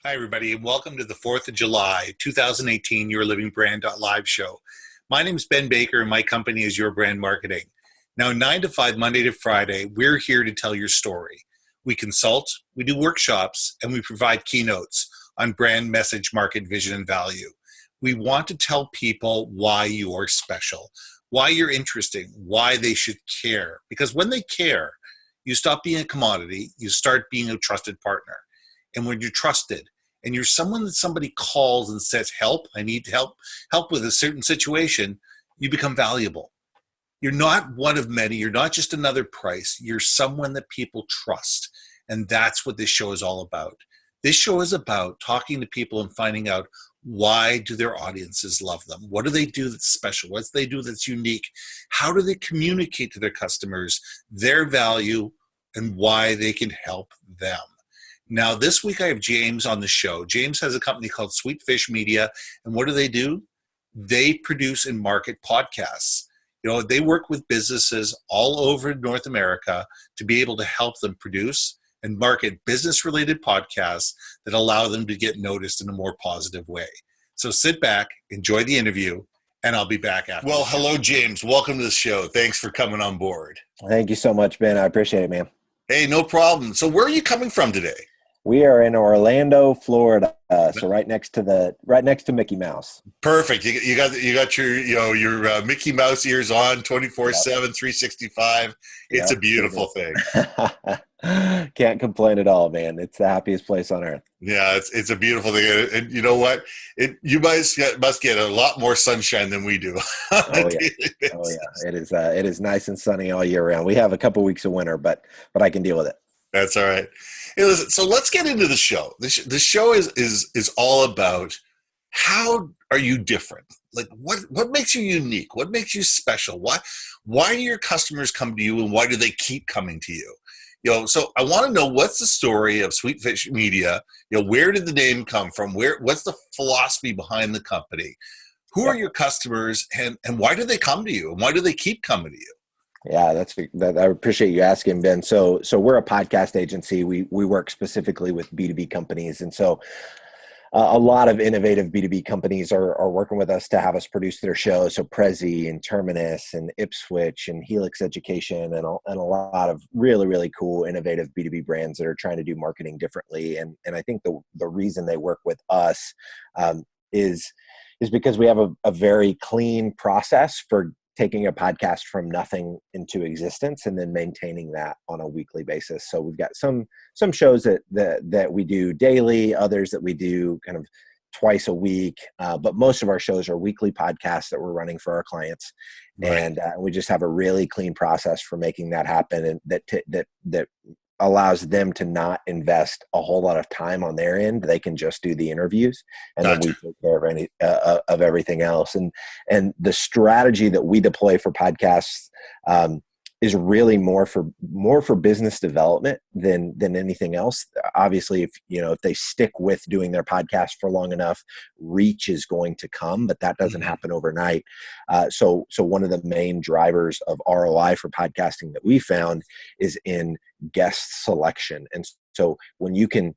Hi, everybody, and welcome to the 4th of July, 2018 YourLIVINGBrand.live show. My name is Ben Baker, and my company is Your Brand Marketing. Now, 9 to 5, Monday to Friday, we're here to tell your story. We consult, we do workshops, and we provide keynotes on brand, message, market, vision, and value. We want to tell people why you are special, why you're interesting, why they should care. Because when they care, you stop being a commodity, you start being a trusted partner. And when you're trusted and you're someone that somebody calls and says, help, I need help with a certain situation, you become valuable. You're not one of many. You're not just another price. You're someone that people trust. And that's what this show is all about. This show is about talking to people and finding out, why do their audiences love them? What do they do that's special? What do they do that's unique? How do they communicate to their customers their value and why they can help them? Now, this week I have James on the show. James has a company called Sweet Fish Media. And what do? They produce and market podcasts. They work with businesses all over North America to be able to help them produce and market business-related podcasts that allow them to get noticed in a more positive way. So sit back, enjoy the interview, and I'll be back after. Well, hello, James. Welcome to the show. Thanks for coming on board. Thank you so much, Ben. I appreciate it, man. Hey, no problem. So where are you coming from today? We are in Orlando, Florida, so right next to Mickey Mouse. Perfect. You got your Mickey Mouse ears on 24/7, 365. It's a beautiful thing. Can't complain at all, man. It's the happiest place on earth. Yeah, it's a beautiful thing, and you know what? You must get a lot more sunshine than we do. Oh yeah, It is nice and sunny all year round. We have a couple weeks of winter, but I can deal with it. That's all right. Hey, listen, so let's get into the show. The show is all about, how are you different? Like, what makes you unique? What makes you special? Why do your customers come to you, and why do they keep coming to you? So I want to know, what's the story of Sweet Fish Media? Where did the name come from? What's the philosophy behind the company? Who are your customers, and why do they come to you, and why do they keep coming to you? Yeah, I appreciate you asking, Ben. So we're a podcast agency. We work specifically with B2B companies. And so a lot of innovative B2B companies are working with us to have us produce their shows. So Prezi and Terminus and Ipswich and Helix Education and a lot of really, really cool, innovative B2B brands that are trying to do marketing differently. And I think the reason they work with us is because we have a very clean process for taking a podcast from nothing into existence and then maintaining that on a weekly basis. So we've got some shows that we do daily, others that we do kind of twice a week, but most of our shows are weekly podcasts that we're running for our clients. Right. And we just have a really clean process for making that happen, and that allows them to not invest a whole lot of time on their end. They can just do the interviews, and then we take care of everything else. And the strategy that we deploy for podcasts is really more for business development than anything else. Obviously, if they stick with doing their podcast for long enough, reach is going to come, but that doesn't happen overnight. So one of the main drivers of ROI for podcasting that we found is in guest selection. And so when you can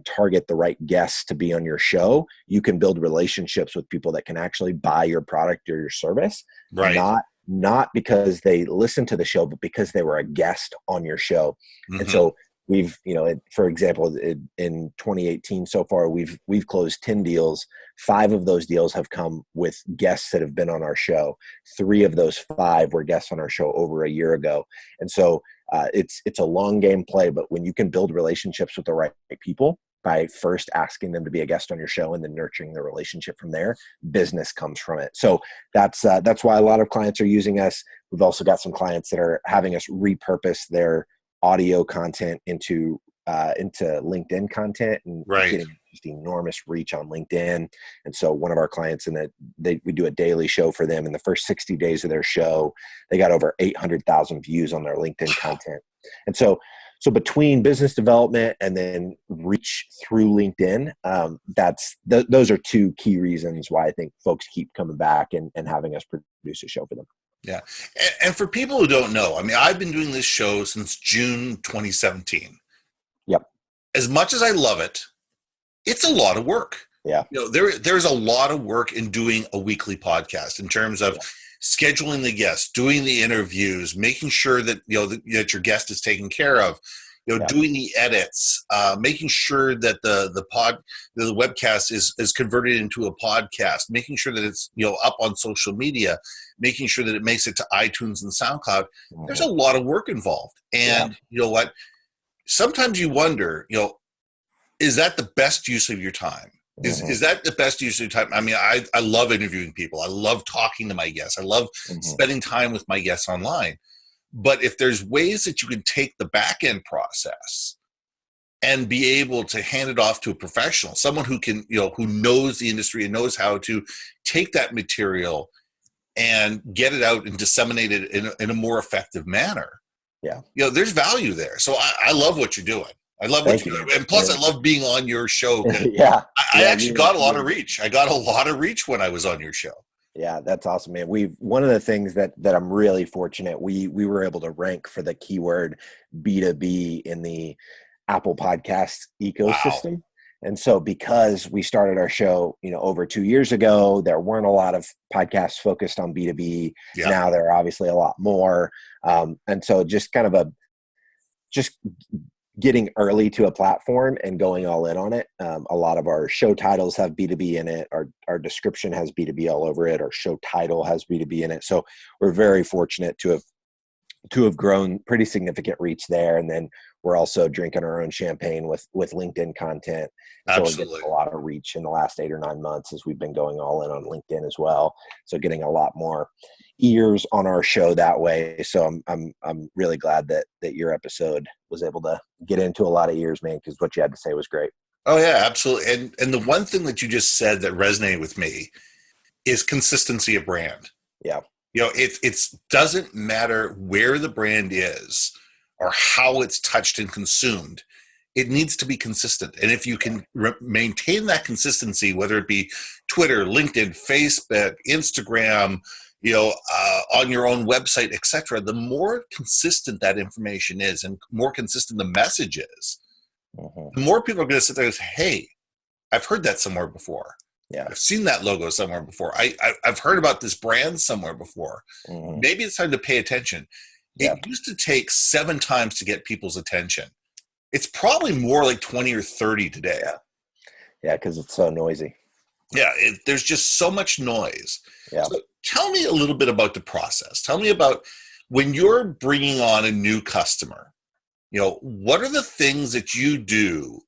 target the right guests to be on your show, you can build relationships with people that can actually buy your product or your service. Right. Not because they listened to the show, but because they were a guest on your show. Mm-hmm. And so we've, for example, in 2018 so far, we've closed 10 deals. 5 of those deals have come with guests that have been on our show. 3 of those 5 were guests on our show over a year ago. And so it's a long game play, but when you can build relationships with the right people by first asking them to be a guest on your show and then nurturing the relationship from there, business comes from it. So that's why a lot of clients are using us. We've also got some clients that are having us repurpose their audio content into LinkedIn content, and getting just enormous reach on LinkedIn. And so one of our clients, we do a daily show for them. In the first 60 days of their show, they got over 800,000 views on their LinkedIn content. And so between business development and then reach through LinkedIn, those are 2 key reasons why I think folks keep coming back and having us produce a show for them. Yeah. And for people who don't know, I've been doing this show since June 2017. Yep. As much as I love it, it's a lot of work. Yeah. There's a lot of work in doing a weekly podcast in terms of scheduling the guests, doing the interviews, making sure that that your guest is taken care of, Yeah. doing the edits, making sure that the webcast is converted into a podcast, making sure that it's up on social media, making sure that it makes it to iTunes and SoundCloud. There's a lot of work involved, and you know what? Sometimes you wonder, is that the best use of your time? Is that the best use of your time? I mean, I love interviewing people. I love talking to my guests. I love spending time with my guests online. But if there's ways that you can take the back end process and be able to hand it off to a professional, someone who can, who knows the industry and knows how to take that material and get it out and disseminate it in a more effective manner. Yeah. There's value there. So I love what you're doing. I love what you're doing. And plus, I love being on your show. I actually got a lot of reach. I got a lot of reach when I was on your show. Yeah, that's awesome, man. One of the things that I'm really fortunate, we were able to rank for the keyword B2B in the Apple Podcast ecosystem. Wow. And so because we started our show, over 2 years ago, there weren't a lot of podcasts focused on B2B. Yeah. Now there are obviously a lot more. And so just kind of getting early to a platform and going all in on it. A lot of our show titles have B2B in it. Our description has B2B all over it. Our show title has B2B in it. So we're very fortunate to have grown pretty significant reach there. And then we're also drinking our own champagne with LinkedIn content. Absolutely. So we're getting a lot of reach in the last 8 or 9 months as we've been going all in on LinkedIn as well. So getting a lot more ears on our show that way. So I'm really glad that your episode was able to get into a lot of ears, man, because what you had to say was great. Oh yeah, absolutely. And the one thing that you just said that resonated with me is consistency of brand. Yeah. It doesn't matter where the brand is or how it's touched and consumed. It needs to be consistent. And if you can maintain that consistency, whether it be Twitter, LinkedIn, Facebook, Instagram, on your own website, etc., the more consistent that information is and more consistent the message is, the more people are going to sit there and say, hey, I've heard that somewhere before. Yeah. I've seen that logo somewhere before. I've heard about this brand somewhere before. Maybe it's time to pay attention. It used to take 7 times to get people's attention. It's probably more like 20 or 30 today. Yeah, because it's so noisy. Yeah, there's just so much noise. Yeah. So tell me a little bit about the process. Tell me about when you're bringing on a new customer, what are the things that you do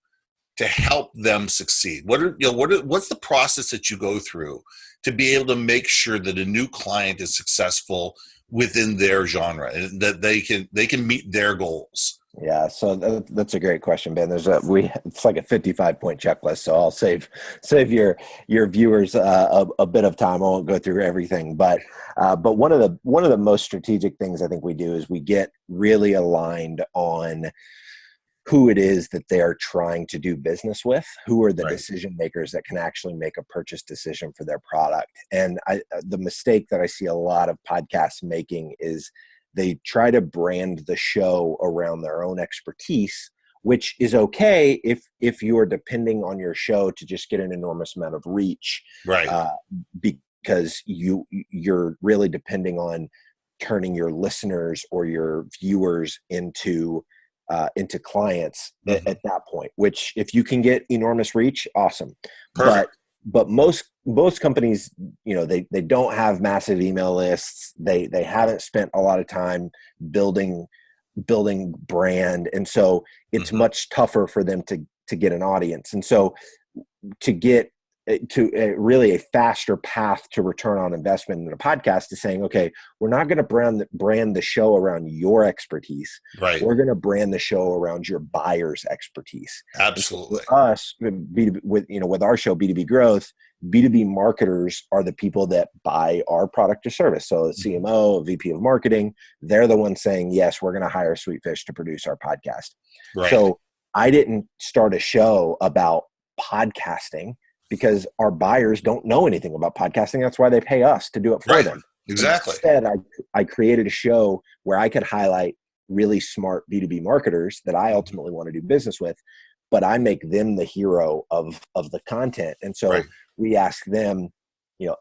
to help them succeed? What's the process that you go through to be able to make sure that a new client is successful within their genre and that they can meet their goals? Yeah, so that's a great question, Ben. It's like a 55-point checklist, so I'll save your viewers a bit of time. I won't go through everything, but one of the most strategic things I think we do is we get really aligned on who it is that they are trying to do business with, who are the decision makers that can actually make a purchase decision for their product. And the mistake that I see a lot of podcasts making is they try to brand the show around their own expertise, which is okay if you are depending on your show to just get an enormous amount of reach, because you're really depending on turning your listeners or your viewers into clients at that point. Which, if you can get enormous reach, awesome. Perfect. But most companies, they don't have massive email lists. They haven't spent a lot of time building brand, and so it's much tougher for them to get an audience. And so to get really a faster path to return on investment in a podcast is saying, okay, we're not going to brand the show around your expertise. Right. We're going to brand the show around your buyer's expertise. Absolutely. So us, with our show, B2B Growth, B2B marketers are the people that buy our product or service. So a CMO, a VP of marketing, they're the ones saying, yes, we're going to hire Sweetfish to produce our podcast. Right. So I didn't start a show about podcasting because our buyers don't know anything about podcasting. That's why they pay us to do it for them. Exactly. Instead, I created a show where I could highlight really smart B2B marketers that I ultimately want to do business with, but I make them the hero of the content. And so Right. we ask them,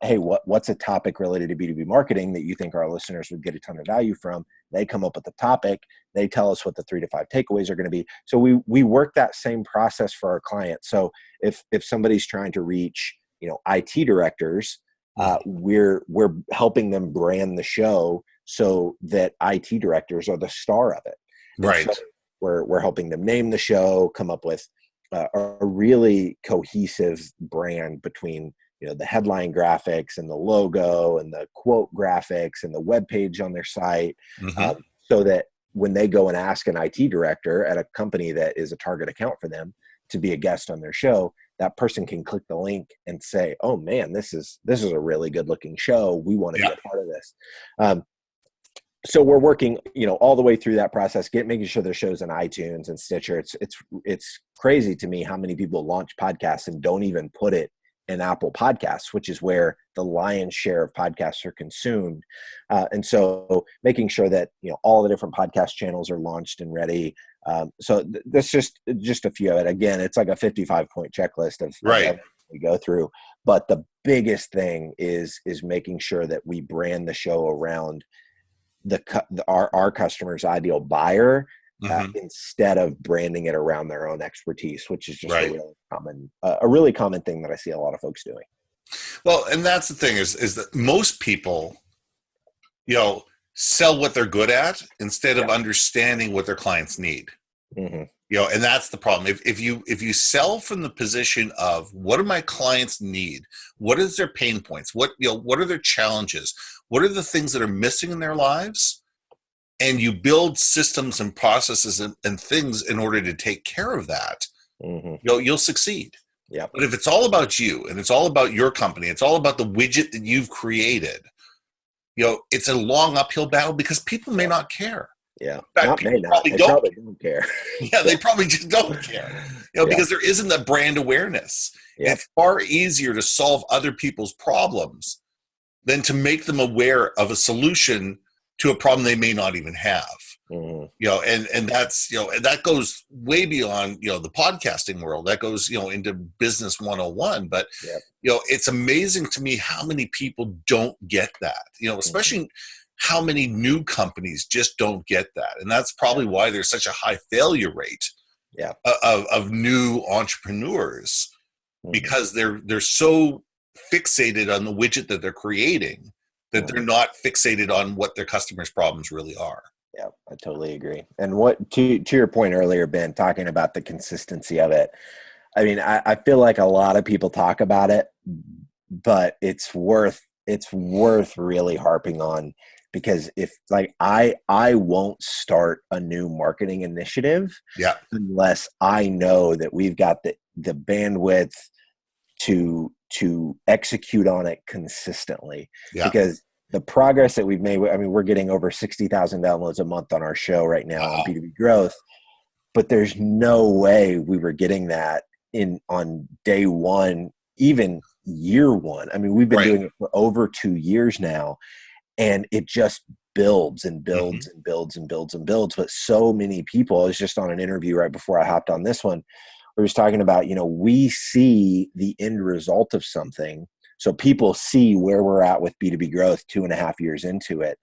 hey, what's a topic related to B2B marketing that you think our listeners would get a ton of value from? They come up with the topic. They tell us what the 3 to 5 takeaways are going to be. So we work that same process for our clients. So if somebody's trying to reach, IT directors, we're helping them brand the show so that IT directors are the star of it. And so Right. we're helping them name the show, come up with a really cohesive brand between the headline graphics and the logo and the quote graphics and the web page on their site, Mm-hmm. so that when they go and ask an IT director at a company that is a target account for them to be a guest on their show, that person can click the link and say, oh man, this is a really good looking show. We want to be Yeah. a part of this. So we're working, all the way through that process, making sure their shows on iTunes and Stitcher. It's crazy to me how many people launch podcasts and don't even put it in Apple Podcasts, which is where the lion's share of podcasts are consumed. And so making sure that, all the different podcast channels are launched and ready. So that's just a few of it. Again, it's like a 55-point checklist of Right. everything we go through. But the biggest thing is making sure that we brand the show around our customer's ideal buyer, Mm-hmm. instead of branding it around their own expertise, which is just Right. a really common thing that I see a lot of folks doing. Well, and that's the thing is that most people, sell what they're good at instead of understanding what their clients need. Mm-hmm. And that's the problem. If you sell from the position of what do my clients need, what is their pain points, what are their challenges, what are the things that are missing in their lives, and you build systems and processes and things in order to take care of that, Mm-hmm. you'll succeed. Yeah. But if it's all about you and it's all about your company, it's all about the widget that you've created, it's a long uphill battle because people may not care. Yeah. In fact, Not may people not. probably They don't. probably don't care. Yeah, they probably just don't care. Yeah. Because there isn't that brand awareness. Yeah. It's far easier to solve other people's problems than to make them aware of a solution to a problem they may not even have. Mm-hmm. And that's, and that goes way beyond, the podcasting world. That goes, into business 101. But, Yep. It's amazing to me how many people don't get that, especially how many new companies just don't get that. And that's probably why there's such a high failure rate of new entrepreneurs, because they're so fixated on the widget that they're creating that they're not fixated on what their customers' problems really are. Yeah, I totally agree. And what to your point earlier, Ben, talking about the consistency of it. I mean, I feel like a lot of people talk about it, but it's worth really harping on, because if like I won't start a new marketing initiative unless I know that we've got the bandwidth to execute on it consistently. Because the progress that we've made, I mean, we're getting over 60,000 downloads a month on our show right now on B2B growth, but there's no way we were getting that on day one, even year one. I mean, we've been doing it for over 2 years now, and it just builds and builds and builds and builds and builds. But so many people, I was just on an interview right before I hopped on this one, where he was talking about, we see the end result of something. So people see where we're at with B2B growth 2.5 years into it,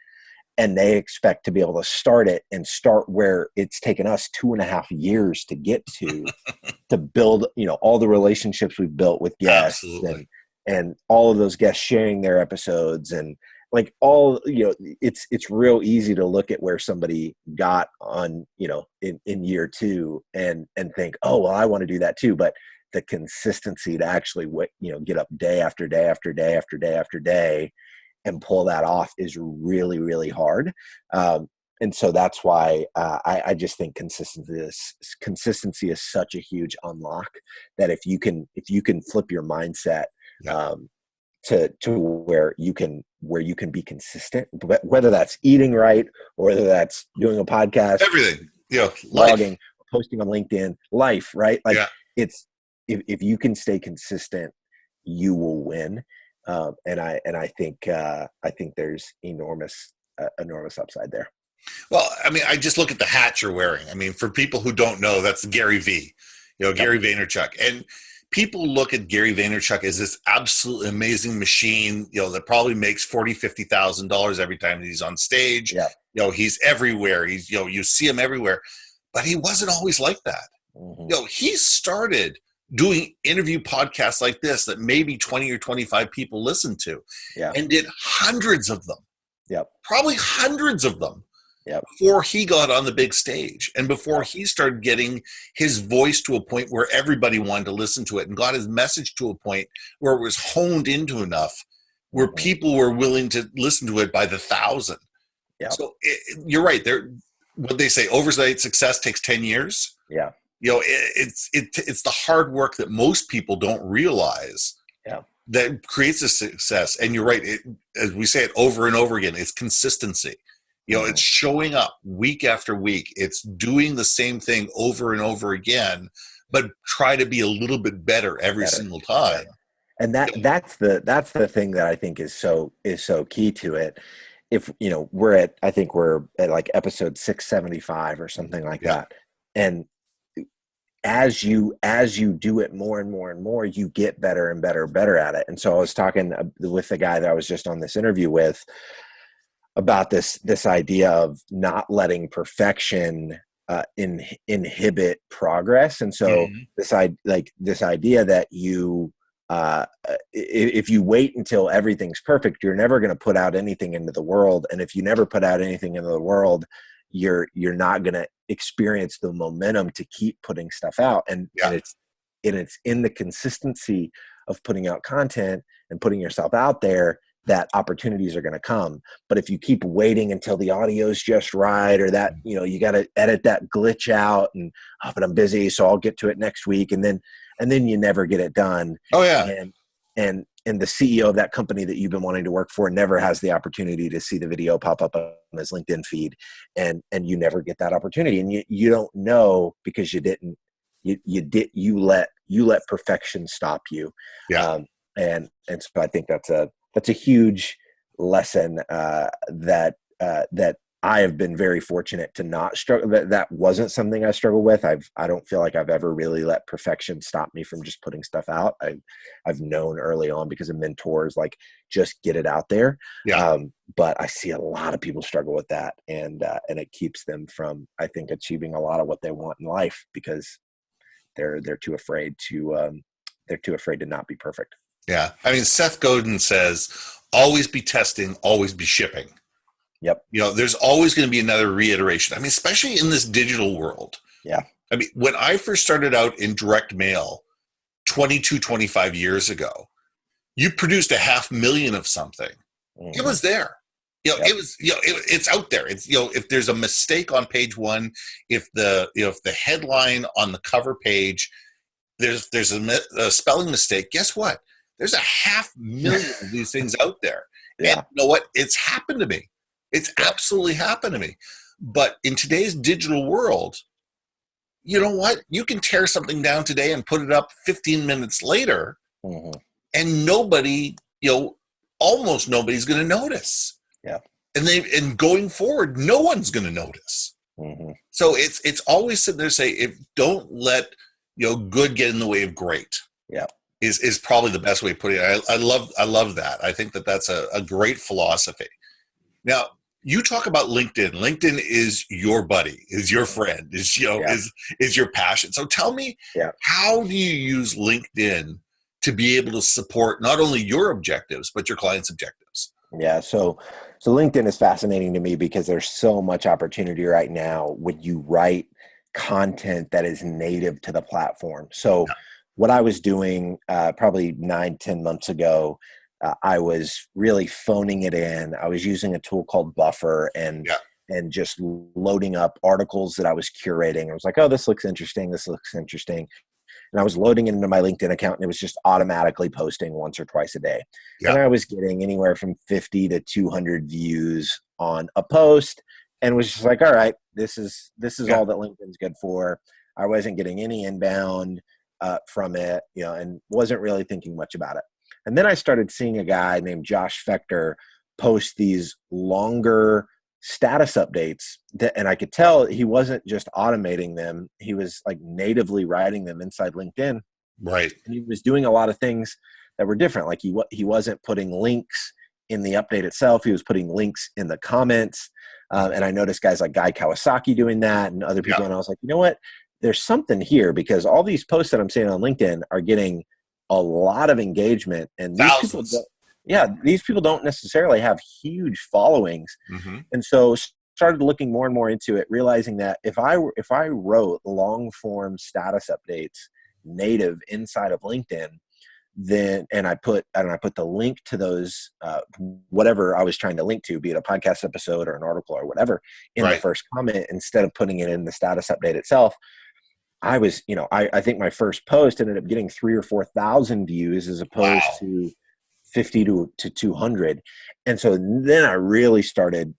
and they expect to be able to start where it's taken us 2.5 years to get to build, all the relationships we've built with guests. Absolutely. And all of those guests sharing their episodes, and like it's real easy to look at where somebody got on, in year 2 and think, oh, well, I want to do that too. But the consistency to actually, get up day after day after day after day after day and pull that off is really, really hard. And so that's why I just think consistency is such a huge unlock, that if you can flip your mindset to where you can be consistent, whether that's eating right or whether that's doing a podcast, everything, blogging, posting on LinkedIn, life, right? Like it's, if you can stay consistent, you will win. And I think there's enormous upside there. Well, I mean, I just look at the hat you're wearing. I mean, for people who don't know, that's Gary V. Gary Vaynerchuk. And people look at Gary Vaynerchuk as this absolutely amazing machine, that probably makes $40,000-$50,000 every time he's on stage. Yeah. He's everywhere. He's, you see him everywhere, but he wasn't always like that. He started doing interview podcasts like this that maybe 20 or 25 people listened to, and did hundreds of them. Probably hundreds of them. Before he got on the big stage, and before he started getting his voice to a point where everybody wanted to listen to it, and got his message to a point where it was honed into enough where people were willing to listen to it by the thousand. So you're right. What they say, overnight success takes 10 years. It's the hard work that most people don't realize that creates a success. And you're right. As we say it over and over again, it's consistency. It's showing up week after week. It's doing the same thing over and over again, but try to be a little bit better every single time. And that's the thing that I think is so key to it. If we're at like episode 675 or something like that, and as you do it more and more and more, you get better and better at it. And so I was talking with the guy that I was just on this interview with about this idea of not letting perfection inhibit progress. And so this idea that if you wait until everything's perfect, you're never going to put out anything into the world. And if you never put out anything into the world, you're not going to experience the momentum to keep putting stuff out. And it's in the consistency of putting out content and putting yourself out there that opportunities are going to come. But if you keep waiting until the audio's just right, or that, you got to edit that glitch out, and, but I'm busy, so I'll get to it next week. And then you never get it done. And the CEO of that company that you've been wanting to work for never has the opportunity to see the video pop up on his LinkedIn feed. And you never get that opportunity. And you don't know because you let perfection stop you. And so I think that's a huge lesson that I have been very fortunate to not struggle. That wasn't something I struggled with. I don't feel like I've ever really let perfection stop me from just putting stuff out. I've known early on because of mentors, like, just get it out there. But I see a lot of people struggle with that, and it keeps them from, I think, achieving a lot of what they want in life because they're too afraid to not be perfect. Yeah. I mean, Seth Godin says, always be testing, always be shipping. There's always going to be another reiteration. I mean, especially in this digital world. I mean, when I first started out in direct mail 25 years ago, you produced 500,000 of something. It was there. It was, it's out there. It's, if there's a mistake on page one, if the headline on the cover page, there's a spelling mistake, guess what? There's 500,000 of these things out there. And you know what? It's happened to me. It's absolutely happened to me. But in today's digital world, you know what? You can tear something down today and put it up 15 minutes later, and nobody, almost nobody's going to notice. And going forward, no one's going to notice. So it's always sitting there say, don't let good get in the way of great. Is probably the best way of putting it. I love that. I think that's a great philosophy. Now, you talk about LinkedIn. LinkedIn is your buddy, is your friend, is your passion. So tell me, how do you use LinkedIn to be able to support not only your objectives, but your clients' objectives? So LinkedIn is fascinating to me because there's so much opportunity right now when you write content that is native to the platform. So what I was doing probably 9-10 months ago, I was really phoning it in. I was using a tool called Buffer and just loading up articles that I was curating. I was like, oh, this looks interesting. This looks interesting. And I was loading it into my LinkedIn account, and it was just automatically posting once or twice a day. And I was getting anywhere from 50 to 200 views on a post, and was just like, all right, this is all that LinkedIn's good for. I wasn't getting any inbound from it, and wasn't really thinking much about it. And then I started seeing a guy named Josh Fector post these longer status updates and I could tell he wasn't just automating them. He was like natively writing them inside LinkedIn. Right. And he was doing a lot of things that were different. Like he wasn't putting links in the update itself. He was putting links in the comments. And I noticed guys like Guy Kawasaki doing that and other people. Yeah. And I was like, you know what? There's something here, because all these posts that I'm seeing on LinkedIn are getting a lot of engagement. And Thousands. these people don't necessarily have huge followings. Mm-hmm. And so started looking more and more into it, realizing that if I wrote long form status updates native inside of LinkedIn, then and I put the link to those whatever I was trying to link to, be it a podcast episode or an article or whatever, in the Right. first comment instead of putting it in the status update itself. I was, I think my first post ended up getting 3,000 or 4,000 views as opposed Wow. to 50 to 200. And so then I really started,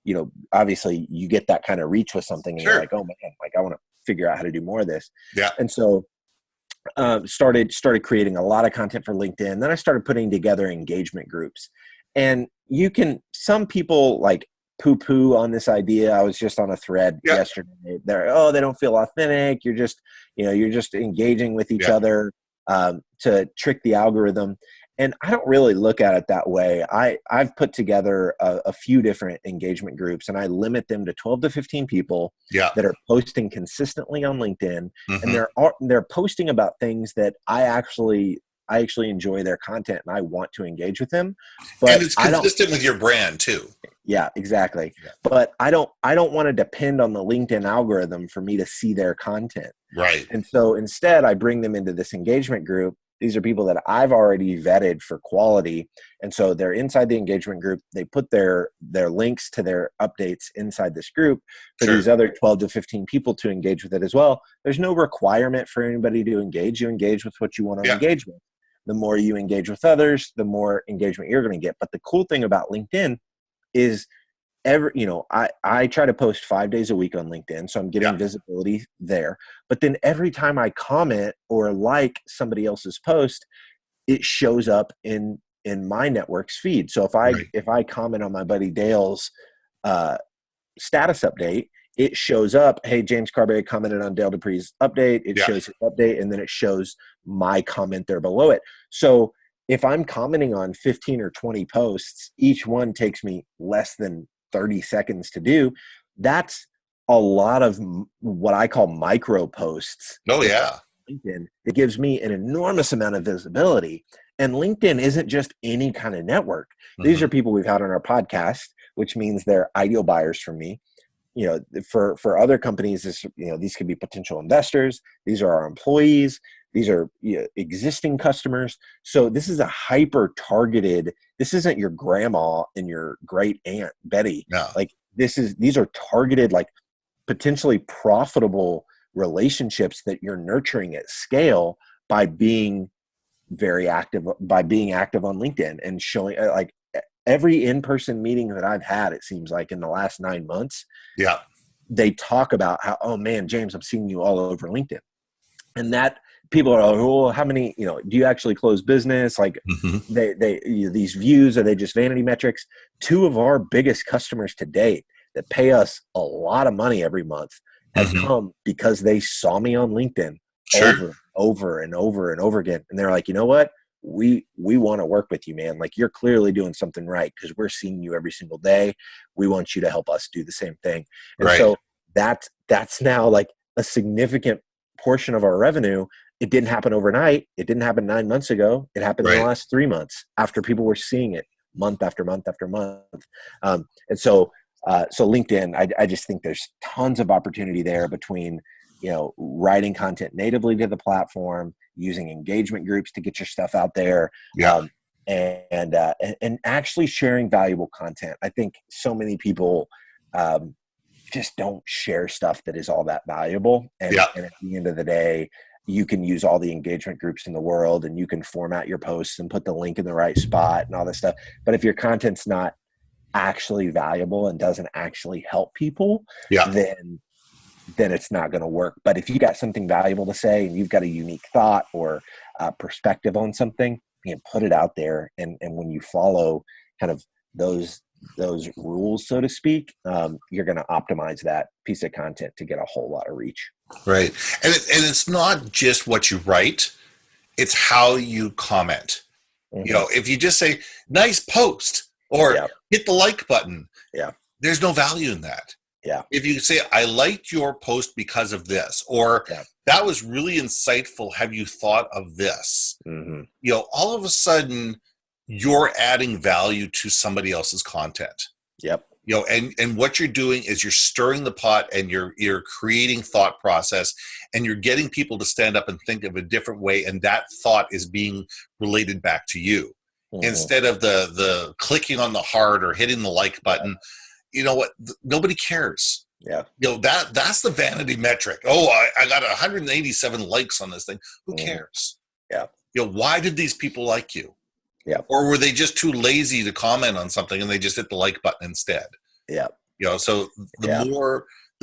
obviously you get that kind of reach with something and Sure. you're like, oh man, like I want to figure out how to do more of this. Yeah. And so started creating a lot of content for LinkedIn. Then I started putting together engagement groups. And some people like poo-poo on this idea. I was just on a thread yesterday. They don't feel authentic. You're just engaging with each Yeah. other to trick the algorithm. And I don't really look at it that way. I've put together a few different engagement groups, and I limit them to 12 to 15 people that are posting consistently on LinkedIn. Mm-hmm. And they're posting about things that I actually enjoy their content and I want to engage with them. But and it's consistent with your brand too. Yeah, exactly. Yeah. But I don't want to depend on the LinkedIn algorithm for me to see their content. Right. And so instead I bring them into this engagement group. These are people that I've already vetted for quality. And so they're inside the engagement group. They put their links to their updates inside this group for these other 12 to 15 people to engage with it as well. There's no requirement for anybody to engage. You engage with what you want to engage with. The more you engage with others, the more engagement you're going to get. But the cool thing about LinkedIn is I try to post 5 days a week on LinkedIn, so I'm getting visibility there. But then every time I comment or like somebody else's post, it shows up in my network's feed. So if I comment on my buddy Dale's status update, it shows up, hey, James Carbary commented on Dale Dupree's update. It shows his update, and then it shows my comment there below it. So if I'm commenting on 15 or 20 posts, each one takes me less than 30 seconds to do. That's a lot of what I call micro posts. Oh yeah. LinkedIn. It gives me an enormous amount of visibility. And LinkedIn isn't just any kind of network. Mm-hmm. These are people we've had on our podcast, which means they're ideal buyers for me. For other companies, these could be potential investors. These are our employees. These are existing customers. So this is a hyper targeted. This isn't your grandma and your great aunt Betty. No. Like these are targeted, like potentially profitable relationships that you're nurturing at scale by being active on LinkedIn and showing like every in-person meeting that I've had, it seems like in the last 9 months, they talk about how, oh man, James, I'm seeing you all over LinkedIn. And that people are like, well, how many, do you actually close business? Like these views, are they just vanity metrics? 2 of our biggest customers to date that pay us a lot of money every month have come because they saw me on LinkedIn over and over and over again. And they're like, you know what? We want to work with you, man. Like you're clearly doing something right because we're seeing you every single day. We want you to help us do the same thing. And so that's now like a significant portion of our revenue. It didn't happen overnight. It didn't happen 9 months ago. It happened in the last 3 months after people were seeing it month after month after month. And so LinkedIn, I just think there's tons of opportunity there between, writing content natively to the platform, using engagement groups to get your stuff out there, and actually sharing valuable content. I think so many people just don't share stuff that is all that valuable. And at the end of the day, you can use all the engagement groups in the world and you can format your posts and put the link in the right spot and all this stuff. But if your content's not actually valuable and doesn't actually help people, then it's not going to work. But if you got something valuable to say and you've got a unique thought or perspective on something, you can put it out there. And when you follow kind of those those rules, so to speak, you're going to optimize that piece of content to get a whole lot of reach. Right. And it's not just what you write, it's how you comment. Mm-hmm. If you just say, nice post, or Yeah. hit the like button, Yeah. there's no value in that. Yeah. If you say, I liked your post because of this, or Yeah. that was really insightful, have you thought of this? Mm-hmm. All of a sudden you're adding value to somebody else's content. Yep. And what you're doing is you're stirring the pot, and you're creating thought process, and you're getting people to stand up and think of a different way, and that thought is being related back to you. Mm-hmm. Instead of the clicking on the heart or hitting the like button. You know what? Nobody cares. Yeah. That's the vanity metric. Oh, I got 187 likes on this thing. Who cares? Yeah. Why did these people like you? Yeah. Or were they just too lazy to comment on something and they just hit the like button instead? Yeah. So the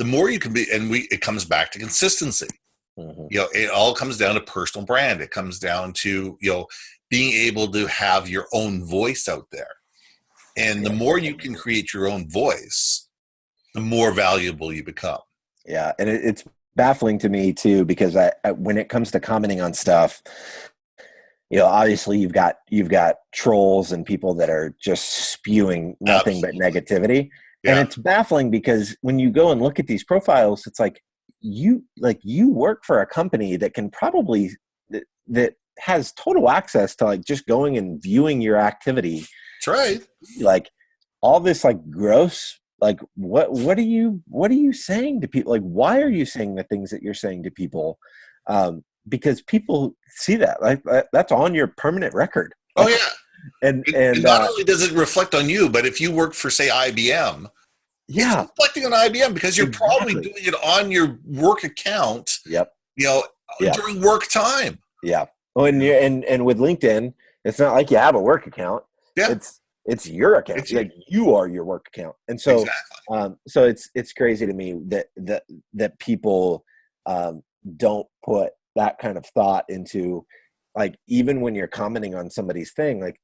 more you can be, and it comes back to consistency. Mm-hmm. It all comes down to personal brand. It comes down to, being able to have your own voice out there. And the more you can create your own voice, the more valuable you become. Yeah. And it's baffling to me too, because I when it comes to commenting on stuff, obviously you've got trolls and people that are just spewing nothing but negativity. Yeah. And it's baffling because when you go and look at these profiles, it's like you work for a company that can probably, that has total access to like just going and viewing your activity. That's right. Like all this like gross, like what are you saying to people? Like, why are you saying the things that you're saying to people? Because people see that, like that's on your permanent record. Oh yeah. And not only does it reflect on you, but if you work for, say, IBM, yeah, it's reflecting on IBM because you're probably doing it on your work account. Yep. During work time. Yeah. Oh, and with LinkedIn, it's not like you have a work account. Yeah. It's your account. It's like you are your work account. And so, exactly. So it's crazy to me that people don't put that kind of thought into, like, even when you're commenting on somebody's thing, like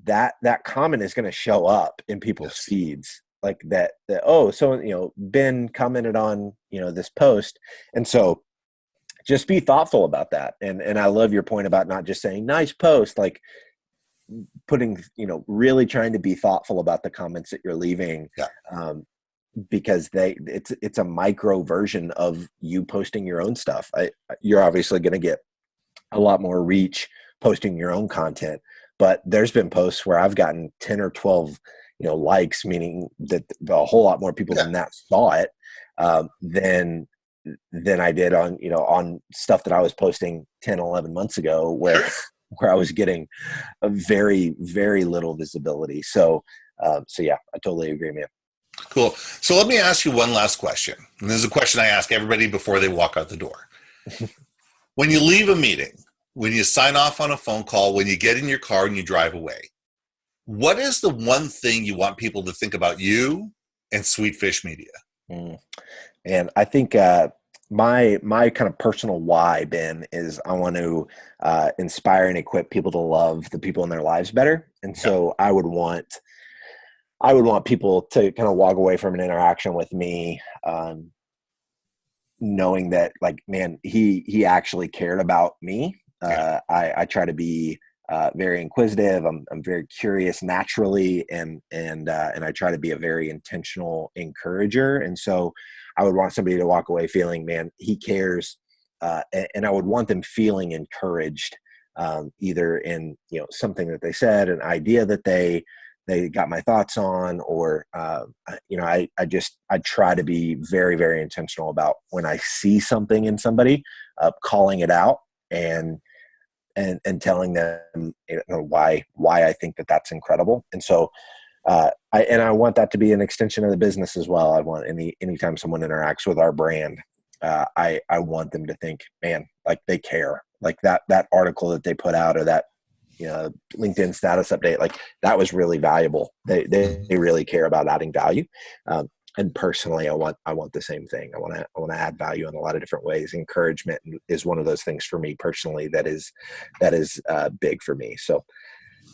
that comment is going to show up in people's feeds, like that, oh, so, Ben commented on, this post. And so just be thoughtful about that. And I love your point about not just saying nice post, like putting, really trying to be thoughtful about the comments that you're leaving. Yeah. Because it's a micro version of you posting your own stuff. You're obviously going to get a lot more reach posting your own content, but there's been posts where I've gotten 10 or 12, likes, meaning that a whole lot more people than that saw it, than I did on, on stuff that I was posting 10, 11 months ago where I was getting a very, very little visibility. So yeah, I totally agree, man. Cool. So let me ask you one last question. And this is a question I ask everybody before they walk out the door. When you leave a meeting, when you sign off on a phone call, when you get in your car and you drive away, what is the one thing you want people to think about you and Sweetfish Media? And I think my kind of personal why, Ben, is I want to inspire and equip people to love the people in their lives better. And so I would want people to kind of walk away from an interaction with me, knowing that, like, man, he actually cared about me. I try to be very inquisitive. I'm very curious naturally, and I try to be a very intentional encourager. And so I would want somebody to walk away feeling, man, he cares, and I would want them feeling encouraged, either in something that they said, an idea that they got my thoughts on, or I try to be very, very intentional about when I see something in somebody, calling it out and telling them why I think that that's incredible. And so I want that to be an extension of the business as well. I want anytime someone interacts with our brand, I want them to think, man, like they care, like that article that they put out, or that LinkedIn status update, like that was really valuable. They really care about adding value. And personally, I want the same thing. I want to add value in a lot of different ways. Encouragement is one of those things for me personally that is big for me. So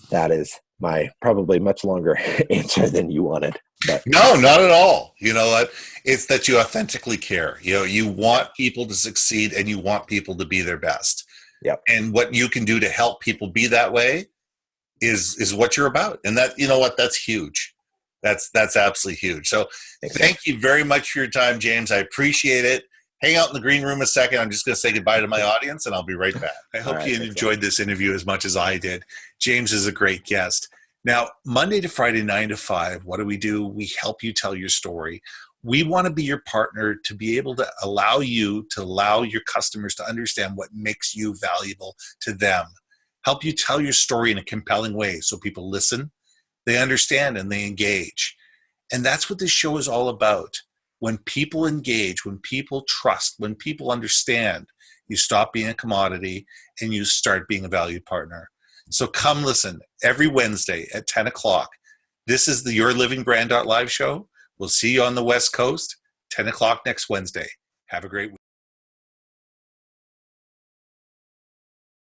that is my probably much longer answer than you wanted, but No, not at all. You know what? It's that you authentically care. You know, you want people to succeed and you want people to be their best. yep. And what you can do to help people be that way is what you're about. And that, you know what, that's huge. That's absolutely huge. So Thanks, man. thank you very much for your time, James. I appreciate it. Hang out in the green room a second. I'm just going to say goodbye to my audience and I'll be right back. I All hope right, you thanks, enjoyed this interview as much as I did. James is a great guest. Now, Monday to Friday, 9 to 5, what do? We help you tell your story. We want to be your partner to be able to allow your customers to understand what makes you valuable to them. Help you tell your story in a compelling way so people listen, they understand, and they engage. And that's what this show is all about. When people engage, when people trust, when people understand, you stop being a commodity and you start being a valued partner. So come listen every Wednesday at 10 o'clock. This is the YourLivingBrand.live show. We'll see you on the West Coast, 10 o'clock next Wednesday. Have a great week.